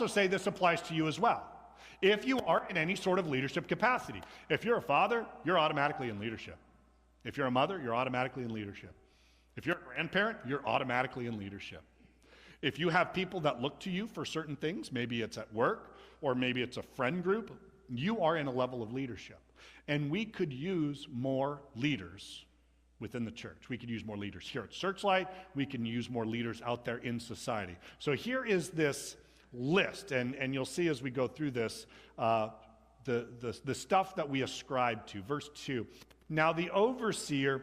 also say this applies to you as well. If you are in any sort of leadership capacity, if you're a father, you're automatically in leadership. If you're a mother, you're automatically in leadership. If you're a grandparent, you're automatically in leadership. If you have people that look to you for certain things, maybe it's at work or maybe it's a friend group, you are in a level of leadership. And we could use more leaders within the church. We could use more leaders here at Searchlight. We can use more leaders out there in society. So here is this list, and you'll see as we go through this, the stuff that we ascribe to. Verse 2, now the overseer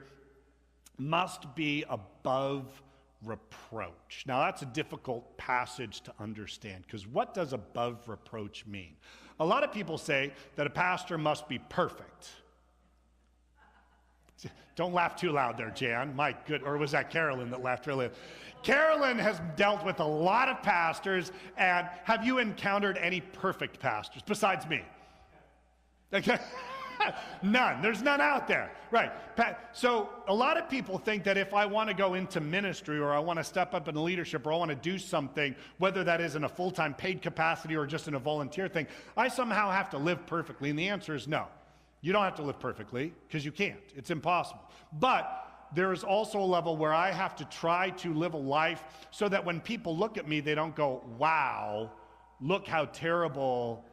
must be above reproach. Now that's a difficult passage to understand, because what does above reproach mean? A lot of people say that a pastor must be perfect. Don't laugh too loud there, Jan. My good, or was that Carolyn that laughed really? Carolyn has dealt with a lot of pastors, and have you encountered any perfect pastors besides me? Okay. None. There's none out there. Right. So a lot of people think that if I want to go into ministry or I want to step up in leadership or I want to do something, whether that is in a full-time paid capacity or just in a volunteer thing, I somehow have to live perfectly. And the answer is no. You don't have to live perfectly, because you can't. It's impossible. But there is also a level where I have to try to live a life so that when people look at me, they don't go, wow, look how terrible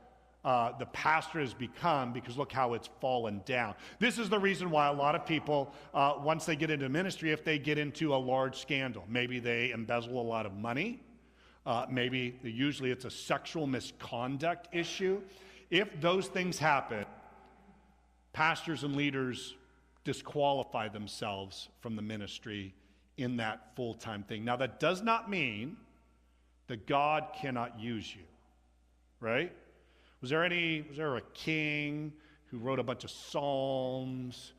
the pastor has become, because look how it's fallen down. This is the reason why a lot of people, once they get into ministry, if they get into a large scandal, maybe they embezzle a lot of money, usually it's a sexual misconduct issue. If those things happen, pastors and leaders disqualify themselves from the ministry in that full-time thing. Now, that does not mean that God cannot use you, right? Was there a king who wrote a bunch of psalms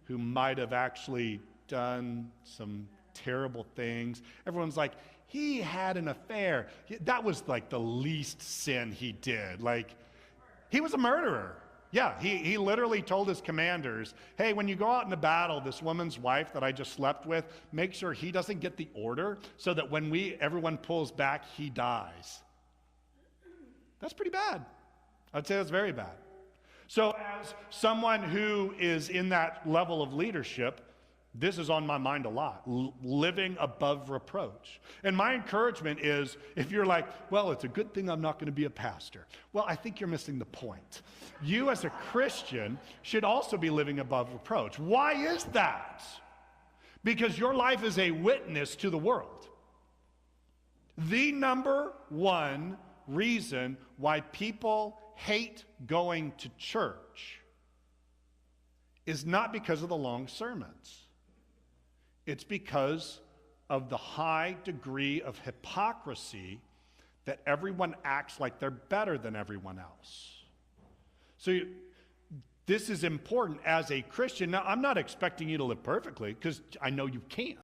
who might have actually done some terrible things? Everyone's like, he had an affair. That was like the least sin he did. Like, he was a murderer. Yeah, he literally told his commanders, hey, when you go out into battle, this woman's wife that I just slept with, make sure he doesn't get the order so that when everyone pulls back, he dies. That's pretty bad. I'd say that's very bad. So as someone who is in that level of leadership, this is on my mind a lot, living above reproach. And my encouragement is, if you're like, well, it's a good thing I'm not going to be a pastor. Well, I think you're missing the point. You as a Christian should also be living above reproach. Why is that? Because your life is a witness to the world. The number one reason why people hate going to church is not because of the long sermons. It's because of the high degree of hypocrisy that everyone acts like they're better than everyone else. So this is important as a Christian. Now, I'm not expecting you to live perfectly, because I know you can't.